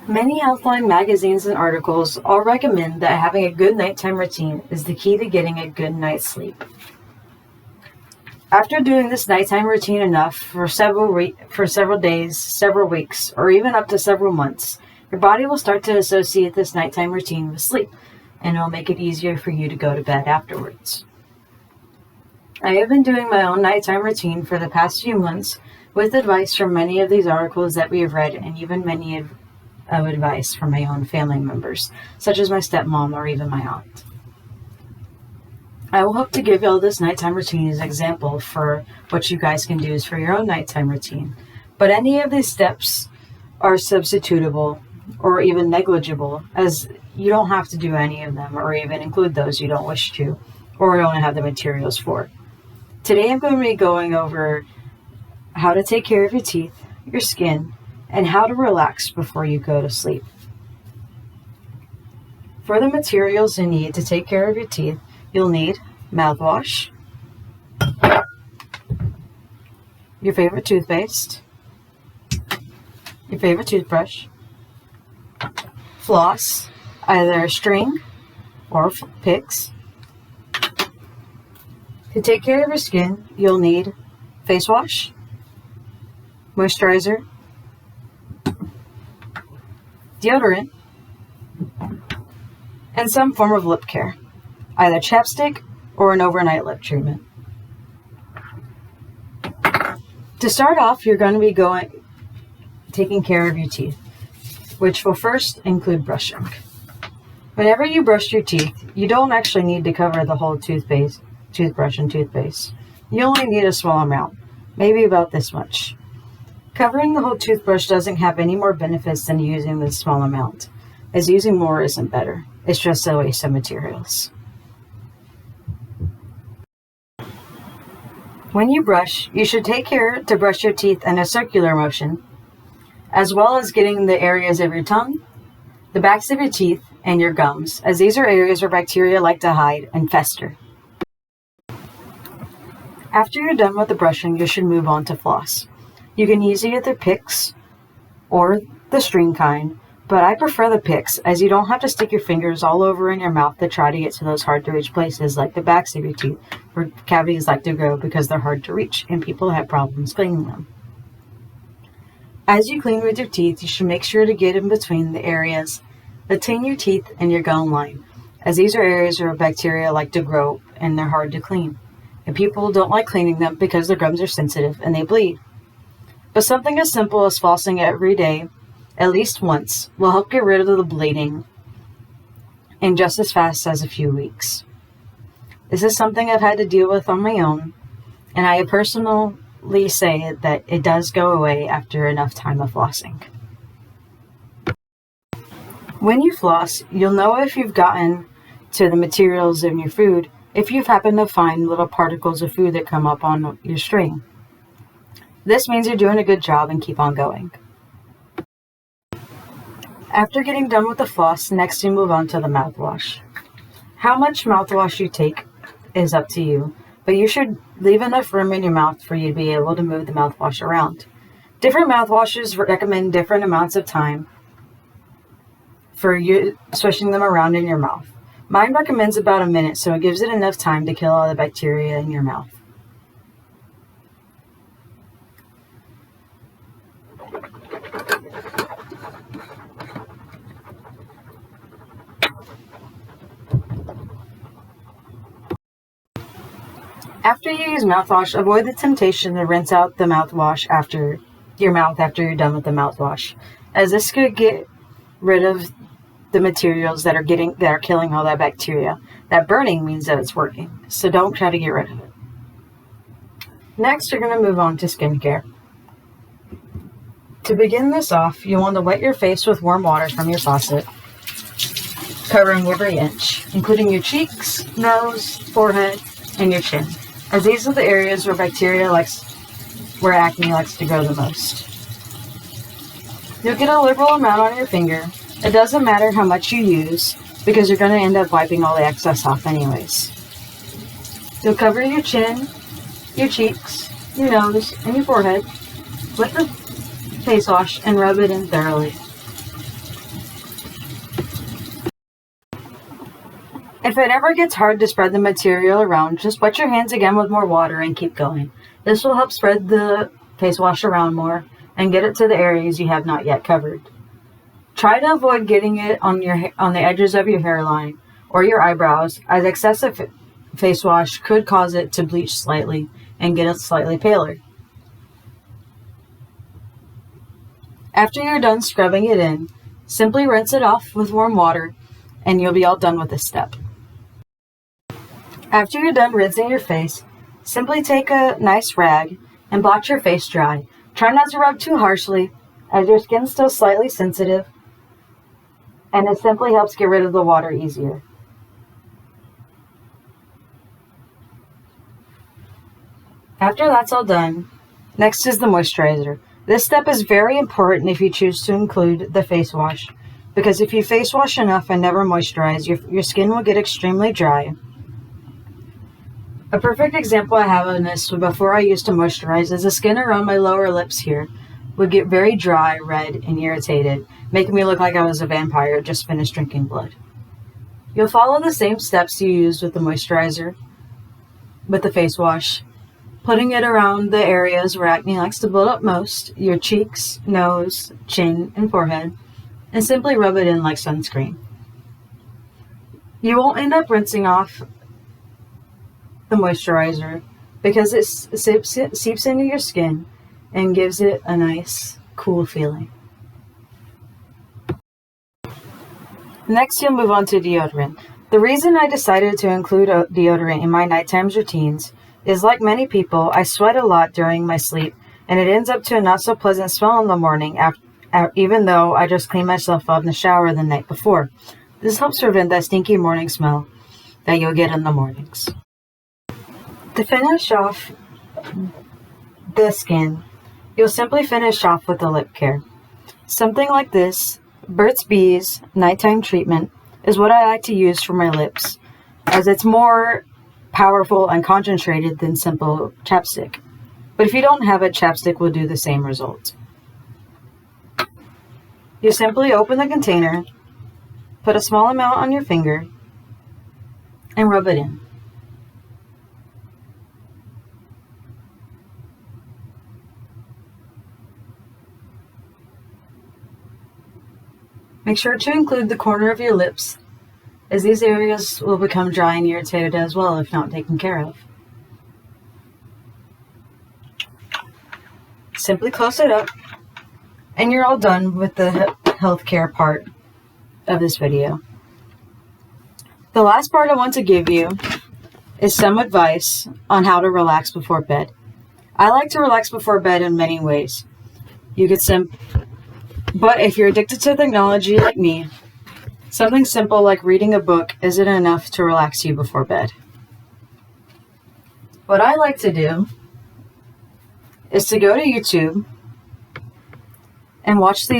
Many Healthline magazines and articles all recommend that having a good nighttime routine is the key to getting a good night's sleep. After doing this nighttime routine enough for several days, several weeks, or even up to several months, your body will start to associate this nighttime routine with sleep, and it will make it easier for you to go to bed afterwards. I have been doing my own nighttime routine for the past few months with advice from many of these articles that we have read, and even many of advice from my own family members, such as my stepmom or even my aunt. I will hope to give you all this nighttime routine as an example for what you guys can do for your own nighttime routine. But any of these steps are substitutable or even negligible, as you don't have to do any of them or even include those you don't wish to or don't have the materials for. Today I'm going to be going over how to take care of your teeth, your skin, and how to relax before you go to sleep. For the materials you need to take care of your teeth, you'll need mouthwash, your favorite toothpaste, your favorite toothbrush, floss, either a string or picks. To take care of your skin, you'll need face wash, moisturizer, deodorant, and some form of lip care, either chapstick or an overnight lip treatment. To start off, you're going to be taking care of your teeth, which will first include brushing. Whenever you brush your teeth, you don't actually need to cover the whole toothbrush and toothpaste. You only need a small amount, maybe about this much. Covering the whole toothbrush doesn't have any more benefits than using this small amount, as using more isn't better. It's just a waste of materials. When you brush, you should take care to brush your teeth in a circular motion, as well as getting the areas of your tongue, the backs of your teeth, and your gums, as these are areas where bacteria like to hide and fester. After you're done with the brushing, you should move on to floss. You can use either picks or the string kind, but I prefer the picks as you don't have to stick your fingers all over in your mouth to try to get to those hard to reach places like the backs of your teeth, where cavities like to grow because they're hard to reach and people have problems cleaning them. As you clean with your teeth, you should make sure to get in between the areas between your teeth and your gum line, as these are areas where bacteria like to grow and they're hard to clean. And people don't like cleaning them because their gums are sensitive and they bleed. But something as simple as flossing every day, at least once, will help get rid of the bleeding in just as fast as a few weeks. This is something I've had to deal with on my own, and I personally say that it does go away after enough time of flossing. When you floss, you'll know if you've gotten to the materials in your food if you've happened to find little particles of food that come up on your string. This means you're doing a good job and keep on going. After getting done with the floss, next you move on to the mouthwash. How much mouthwash you take is up to you, but you should leave enough room in your mouth for you to be able to move the mouthwash around. Different mouthwashes recommend different amounts of time for you swishing them around in your mouth. Mine recommends about a minute, so it gives it enough time to kill all the bacteria in your mouth. After you use mouthwash, avoid the temptation to rinse out the mouthwash after you're done with the mouthwash, as this could get rid of the materials that are killing all that bacteria. That burning means that it's working, so don't try to get rid of it. Next, you're going to move on to skincare. To begin this off, you want to wet your face with warm water from your faucet, covering every inch, including your cheeks, nose, forehead, and your chin, as these are the areas where where acne likes to grow the most. You'll get a liberal amount on your finger. It doesn't matter how much you use, because you're going to end up wiping all the excess off anyways. You'll cover your chin, your cheeks, your nose, and your forehead with the face wash and rub it in thoroughly. If it ever gets hard to spread the material around, just wet your hands again with more water and keep going. This will help spread the face wash around more and get it to the areas you have not yet covered. Try to avoid getting it on the edges of your hairline or your eyebrows, as excessive face wash could cause it to bleach slightly and get it slightly paler. After you're done scrubbing it in, simply rinse it off with warm water and you'll be all done with this step. After you're done rinsing your face, simply take a nice rag and blot your face dry. Try not to rub too harshly, as your skin's still slightly sensitive, and it simply helps get rid of the water easier. After that's all done, next is the moisturizer. This step is very important if you choose to include the face wash, because if you face wash enough and never moisturize, your skin will get extremely dry. A perfect example I have of this before I used to moisturize is the skin around my lower lips here would get very dry, red, and irritated, making me look like I was a vampire just finished drinking blood. You'll follow the same steps you used with the moisturizer, with the face wash, putting it around the areas where acne likes to build up most, your cheeks, nose, chin, and forehead, and simply rub it in like sunscreen. You won't end up rinsing off the moisturizer because it seeps into your skin and gives it a nice, cool feeling. Next, you'll move on to deodorant. The reason I decided to include deodorant in my nighttime routines is, like many people, I sweat a lot during my sleep, and it ends up to a not so pleasant smell in the morning, even though I just cleaned myself up in the shower the night before. This helps prevent that stinky morning smell that you'll get in the mornings. To finish off the skin, you'll simply finish off with the lip care. Something like this, Burt's Bees Nighttime Treatment, is what I like to use for my lips, as it's more powerful and concentrated than simple chapstick. But if you don't have it, chapstick will do the same result. You simply open the container, put a small amount on your finger, and rub it in. Make sure to include the corner of your lips, as these areas will become dry and irritated as well if not taken care of. Simply close it up, and you're all done with the healthcare part of this video. The last part I want to give you is some advice on how to relax before bed. I like to relax before bed in many ways. But if you're addicted to technology like me, something simple like reading a book isn't enough to relax you before bed. What I like to do is to go to YouTube and watch these